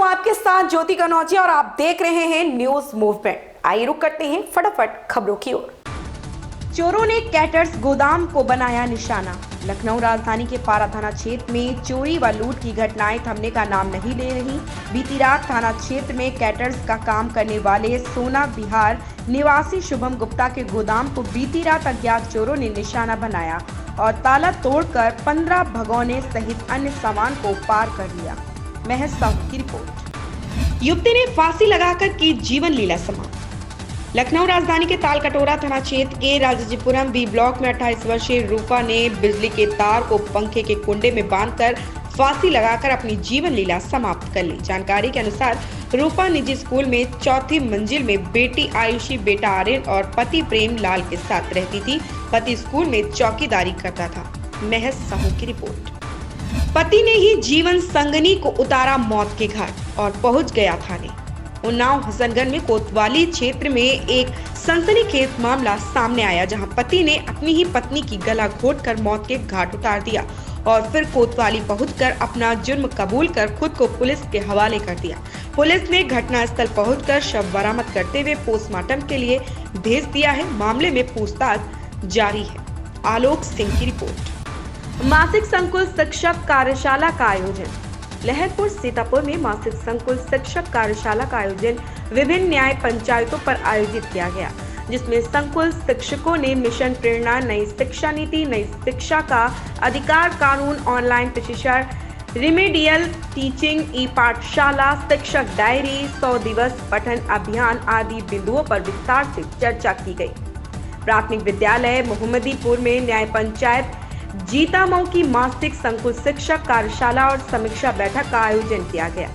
आपके साथ ज्योति कनौजिया और आप देख रहे हैं न्यूज मूवमेंट। आइए रुक करते हैं फटाफट खबरों की ओर। चोरों ने कैटर्स गोदाम को बनाया निशाना। लखनऊ राजधानी के पारा थाना क्षेत्र में चोरी व लूट की घटनाएं थमने का नाम नहीं ले रही। बीती रात थाना क्षेत्र में कैटर्स का काम करने वाले सोना बिहार निवासी शुभम गुप्ता के गोदाम को बीती रात अज्ञात चोरों ने निशाना बनाया और ताला तोड़कर 15 भगोने सहित अन्य सामान को पार कर लिया। महज साहू की रिपोर्ट। युवती ने फांसी लगाकर की जीवन लीला समाप्त। लखनऊ राजधानी के तालकटोरा थाना क्षेत्र के राजाजीपुरम बी ब्लॉक में 28 वर्षीय रूपा ने बिजली के तार को पंखे के कुंडे में बांधकर फांसी लगाकर अपनी जीवन लीला समाप्त कर ली। जानकारी के अनुसार रूपा निजी स्कूल में चौथी मंजिल में बेटी आयुषी, बेटा आर्यन और पति प्रेम लाल के साथ रहती थी। पति स्कूल में चौकीदारी करता था। महज साहू की रिपोर्ट। पति ने ही जीवन संगनी को उतारा मौत के घाट और पहुंच गया थाने। उन्नाव हसनगंज में कोतवाली क्षेत्र में एक सनसनीखेज मामला सामने आया, जहां पति ने अपनी ही पत्नी की गला घोंटकर मौत के घाट उतार दिया और फिर कोतवाली पहुंचकर अपना जुर्म कबूल कर खुद को पुलिस के हवाले कर दिया। पुलिस ने घटनास्थल पहुंचकर शव बरामद करते हुए पोस्टमार्टम के लिए भेज दिया है। मामले में पूछताछ जारी है। आलोक सिंह की रिपोर्ट। मासिक संकुल शिक्षक कार्यशाला का आयोजन। लहरपुर सीतापुर में मासिक संकुल शिक्षक कार्यशाला का आयोजन विभिन्न न्याय पंचायतों पर आयोजित किया गया, जिसमें संकुल शिक्षकों ने मिशन प्रेरणा, नई शिक्षा नीति, नई शिक्षा का अधिकार कानून, ऑनलाइन प्रशिक्षण, रिमेडियल टीचिंग, ई पाठशाला, शिक्षक डायरी, 100 दिवस पठन अभियान आदि बिंदुओं पर विस्तार से चर्चा की गई। प्राथमिक विद्यालय मोहम्मदीपुर में न्याय पंचायत जीतामऊ की मासिक संकुल शिक्षक कार्यशाला और समीक्षा बैठक का आयोजन किया गया।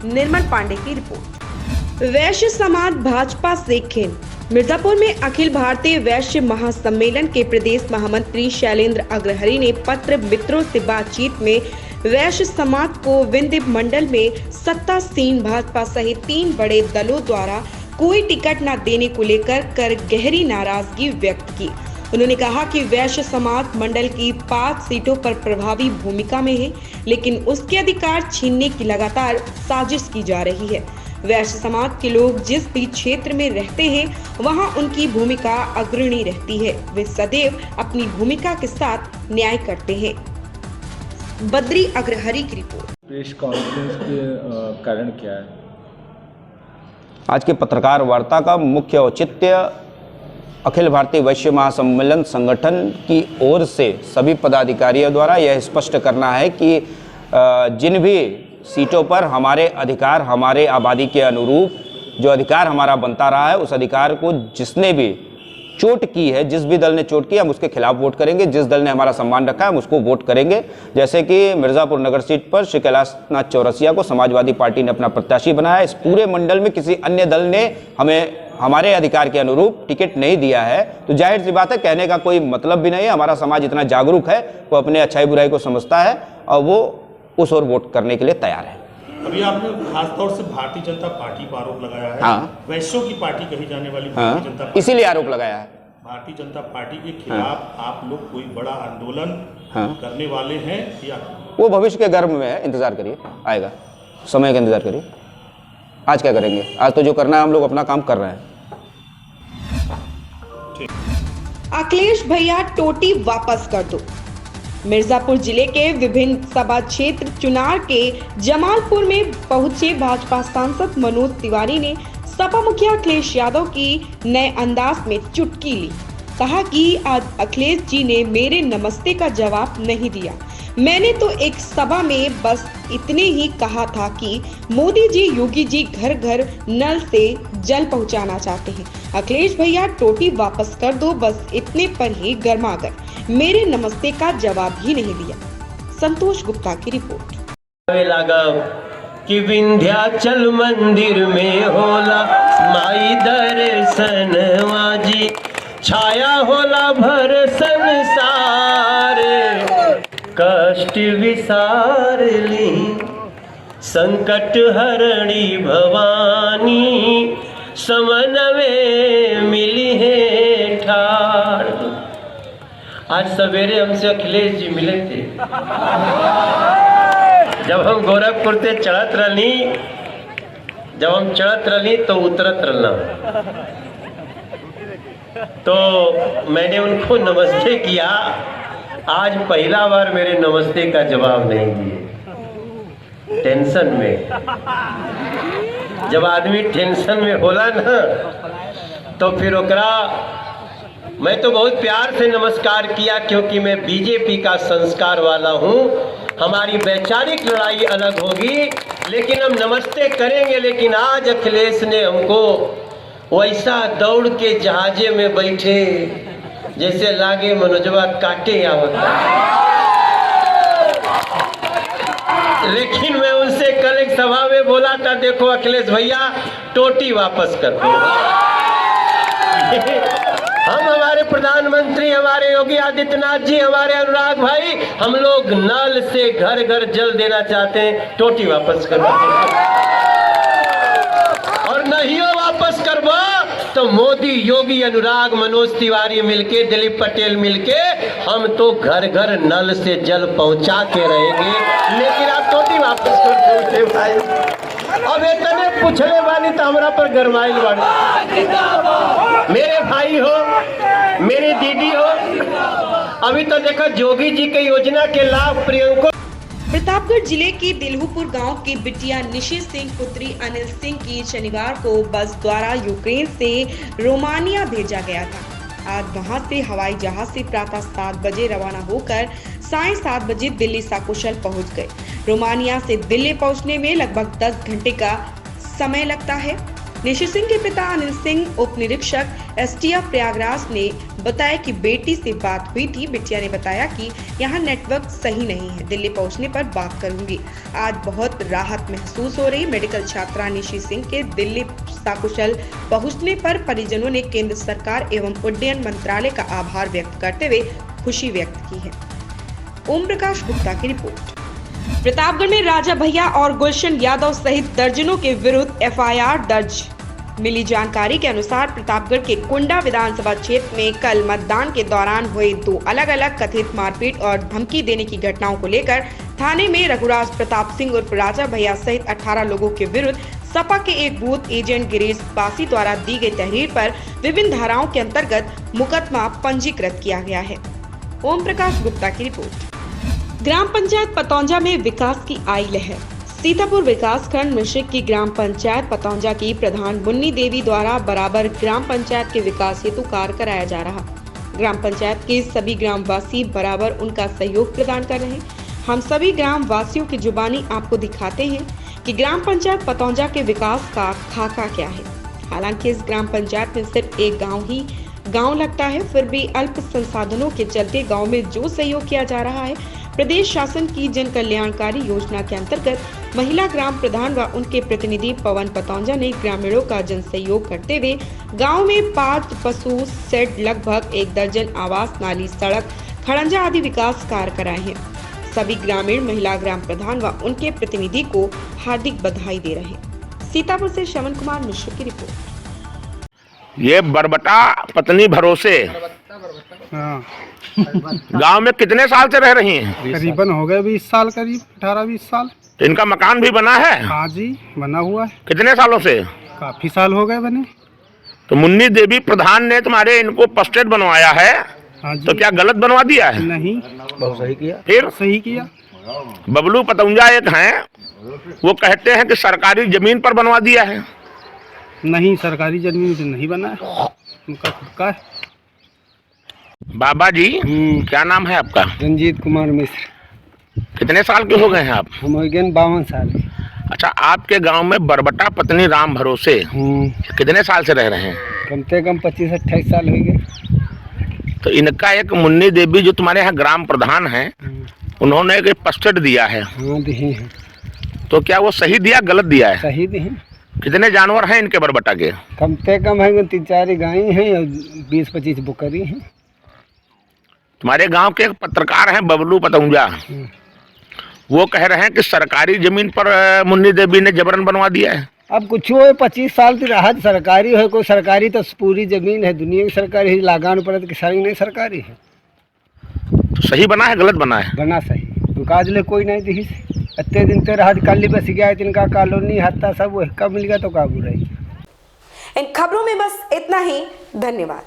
निर्मल पांडे की रिपोर्ट। वैश्य समाज भाजपा से खिन। मिर्जापुर में अखिल भारतीय वैश्य महासम्मेलन के प्रदेश महामंत्री शैलेंद्र अग्रहरि ने पत्र मित्रों से बातचीत में वैश्य समाज को विंध्य मंडल में सत्तासीन भाजपा सहित 3 बड़े दलों द्वारा कोई टिकट न देने को लेकर गहरी नाराजगी व्यक्त की। उन्होंने कहा कि वैश्य समाज मंडल की 5 सीटों पर प्रभावी भूमिका में है, लेकिन उसके अधिकार छीनने की लगातार साजिश की जा रही है। वैश्य समाज के लोग जिस भी क्षेत्र में रहते हैं, वहां उनकी भूमिका अग्रणी रहती है। वे सदैव अपनी भूमिका के साथ न्याय करते हैं। बद्री अग्रहरि की रिपोर्ट। प्रेस कॉन्फ्रेंस के कारण क्या है? आज के पत्रकार वार्ता का मुख्य औचित्य अखिल भारतीय वैश्य महासम्मेलन संगठन की ओर से सभी पदाधिकारियों द्वारा यह स्पष्ट करना है कि जिन भी सीटों पर हमारे अधिकार, हमारे आबादी के अनुरूप जो अधिकार हमारा बनता रहा है, उस अधिकार को जिसने भी चोट की है, जिस भी दल ने चोट की, हम उसके खिलाफ वोट करेंगे। जिस दल ने हमारा सम्मान रखा है, हम उसको वोट करेंगे। जैसे कि मिर्ज़ापुर नगर सीट पर श्री कैलाशनाथ चौरसिया को समाजवादी पार्टी ने अपना प्रत्याशी बनाया। इस पूरे मंडल में किसी अन्य दल ने हमारे अधिकार के अनुरूप टिकट नहीं दिया है, तो जाहिर सी बात है, कहने का कोई मतलब भी नहीं है। हमारा समाज इतना जागरूक है, वो अपने अच्छाई बुराई को समझता है और वो उस ओर वोट करने के लिए तैयार है। अभी आपने खासतौर से भारतीय जनता पार्टी पर आरोप लगाया है। हाँ। वैश्यों की पार्टी कही जाने वाली हाँ। भारतीय जनता पार्टी, इसीलिए आरोप लगाया है। भारतीय जनता पार्टी के खिलाफ आप लोग कोई बड़ा आंदोलन करने वाले हैं या? वो भविष्य के गर्भ में है, इंतजार करिए, आएगा समय का इंतजार करिए। आज क्या करेंगे? आज तो जो करना है हम लोग अपना काम कर रहे हैं। अखिलेश भैया टोटी वापस कर दो। मिर्जापुर जिले के विभिन्न सभा क्षेत्र चुनार के जमालपुर में पहुंचे भाजपा सांसद मनोज तिवारी ने सपा मुखिया अखिलेश यादव की नए अंदाज में चुटकी ली। कहा कि आज अखिलेश जी ने मेरे नमस्ते का जवाब नहीं दिया। मैंने तो एक सभा में बस इतने ही कहा था कि मोदी जी, योगी जी घर घर नल से जल पहुंचाना चाहते हैं। अखिलेश भैया टोटी वापस कर दो, बस इतने पर ही गर्मा गए। मेरे नमस्ते का जवाब ही नहीं दिया। संतोष गुप्ता की रिपोर्ट। कि विंध्याचल मंदिर में होला माई दर्शनवा जी, छाया होला भर संसार, कष्ट विसार ली संकट हरणी भवानी, समनवे मिली है ठाड़। आज सवेरे हमसे अखिलेश जी मिले थे। जब हम गोरखपुर से चढ़त रही तो उतरत रहना, तो मैंने उनको नमस्ते किया। आज पहला बार मेरे नमस्ते का जवाब नहीं दिए, टेंशन में। जब आदमी टेंशन में होला ना, तो फिर ओकरा मैं तो बहुत प्यार से नमस्कार किया, क्योंकि मैं बीजेपी का संस्कार वाला हूँ। हमारी वैचारिक लड़ाई अलग होगी, लेकिन हम नमस्ते करेंगे। लेकिन आज अखिलेश ने हमको वैसा दौड़ के जहाजे में बैठे जैसे लागे मनोजवा काटे आवता। लेकिन मैं उनसे कल एक सभा में बोला था, देखो अखिलेश भैया टोटी वापस कर दो। हम हमारे प्रधानमंत्री, हमारे योगी आदित्यनाथ जी, हमारे अनुराग भाई, हम लोग नल से घर घर जल देना चाहते हैं, टोटी वापस कर दो। और नहीं हो वापस करबो तो मोदी, योगी, अनुराग, मनोज तिवारी मिलके, दिलीप पटेल मिलके, हम तो घर घर नल से जल पहुंचा के रहेंगे। लेकिन आप टोटी वापस कर दो भाई। अब इतने पूछने वाली तो हमारा पर गरमाइल वाली। मेरे भाई हो, मेरी दीदी हो, अभी तो देखो जोगी जी के योजना के लाभ प्रियंको। प्रतापगढ़ जिले के दिलहुपुर गांव की बिटिया निशी सिंह पुत्री अनिल सिंह की शनिवार को बस द्वारा यूक्रेन से रोमानिया भेजा गया था। आज वहां से हवाई जहाज से प्रातः 7 बजे रवाना होकर साढ़े 7 बजे दिल्ली सकुशल पहुंच गए। रोमानिया से दिल्ली पहुंचने में लगभग 10 घंटे का समय लगता है। निशी सिंह के पिता अनिल सिंह उप निरीक्षक एसटीएफ प्रयागराज ने बताया कि बेटी से बात हुई थी। बिटिया ने बताया कि यहाँ नेटवर्क सही नहीं है, दिल्ली पहुँचने पर बात करूंगी। आज बहुत राहत महसूस हो रही। मेडिकल छात्रा निशी सिंह के दिल्ली सकुशल पहुँचने पर परिजनों ने केंद्र सरकार एवं उड्डयन मंत्रालय का आभार व्यक्त करते हुए खुशी व्यक्त की है। ओम प्रकाश गुप्ता की रिपोर्ट। प्रतापगढ़ में राजा भैया और गुलशन यादव सहित दर्जनों के विरुद्ध एफआईआर दर्ज। मिली जानकारी के अनुसार प्रतापगढ़ के कुंडा विधानसभा क्षेत्र में कल मतदान के दौरान हुए 2 अलग-अलग कथित मारपीट और धमकी देने की घटनाओं को लेकर थाने में रघुराज प्रताप सिंह उर्फ राजा भैया सहित 18 लोगों के विरुद्ध सपा के एक बूथ एजेंट गिरीश पासी द्वारा दी गई तहरीर पर विभिन्न धाराओं के अंतर्गत मुकदमा पंजीकृत किया गया है। ओम प्रकाश गुप्ता की रिपोर्ट। ग्राम पंचायत पतौंजा में विकास की आई लहर। सीतापुर विकास खंड मिश्रिक की ग्राम पंचायत पतौंजा की प्रधान मुन्नी देवी द्वारा बराबर ग्राम पंचायत के विकास हेतु कार्य कराया जा रहा। ग्राम पंचायत के सभी ग्रामवासी बराबर उनका सहयोग प्रदान कर रहे हैं। हम सभी ग्राम वासियों की जुबानी आपको दिखाते हैं कि ग्राम पंचायत पतौंजा के विकास का खाका क्या है। हालांकि इस ग्राम पंचायत में सिर्फ एक गाँव लगता है, फिर भी अल्प संसाधनों के चलते गाँव में जो सहयोग किया जा रहा है, प्रदेश शासन की जन कल्याणकारी योजना के अंतर्गत महिला ग्राम प्रधान व उनके प्रतिनिधि पवन पतौंजा ने ग्रामीणों का जन सहयोग करते हुए गांव में 5 पशु शेड, लगभग 1 दर्जन आवास, नाली, सड़क, खड़ंजा आदि विकास कार्य कराए हैं। सभी ग्रामीण महिला ग्राम प्रधान व उनके प्रतिनिधि को हार्दिक बधाई दे रहे हैं। सीतापुर से श्रवण कुमार मिश्र की रिपोर्ट। ये बरबटा पत्नी भरोसे गांव में कितने साल से रह रही हैं? करीबन हो गए 20 साल, करीब 18-20 साल। तो इनका मकान भी बना है? हाँ जी, बना हुआ है। कितने सालों से? काफी साल हो गए बने। तो मुन्नी देवी प्रधान ने तुम्हारे इनको पोस्टेड बनवाया है? हाँ जी। तो क्या गलत बनवा दिया है? नहीं, बहुत सही किया। फिर सही किया। बबलू पतौंजा एक हैं, वो कहते हैं कि सरकारी जमीन पर बनवा दिया है। नहीं, सरकारी जमीन से नहीं बना है, उनका खुद का है। बाबा जी, क्या नाम है आपका? रंजीत कुमार मिश्र। कितने साल के हो गए हैं आप? हम हो गए 52 साल। अच्छा, आपके गांव में बरबटा पत्नी राम भरोसे कितने साल से रह रहे हैं? कम से कम 25-28 साल हो गए। तो इनका एक मुन्नी देवी जो तुम्हारे यहाँ ग्राम प्रधान हैं, उन्होंने एक पोस्टेड दिया है। हाँ, दिए हैं। तो क्या वो सही दिया, गलत दिया है? सही दिए। कितने जानवर हैं इनके बरबटा के? कम से कम है 3-4 गाय हैं और 20-25 बकरी हैं। तुम्हारे गांव के एक पत्रकार हैं बबलू पतौंजा, वो कह रहे हैं कि सरकारी जमीन पर मुन्नी देवी ने जबरन बनवा दिया है। अब कुछ हो 25 साल की राहत सरकारी है, कोई सरकारी तो पूरी जमीन है, दुनिया की सरकारी है, लागान पर तो सारी नहीं सरकारी है। तो सही बना है, गलत बना है? बना सही, तो काज ले कोई नहीं दी। इतने दिन तो राहत काली बस गया इनका कॉलोनी हत्ता सब वही कब मिल गया तो काबू रही। इन खबरों में बस इतना ही। धन्यवाद।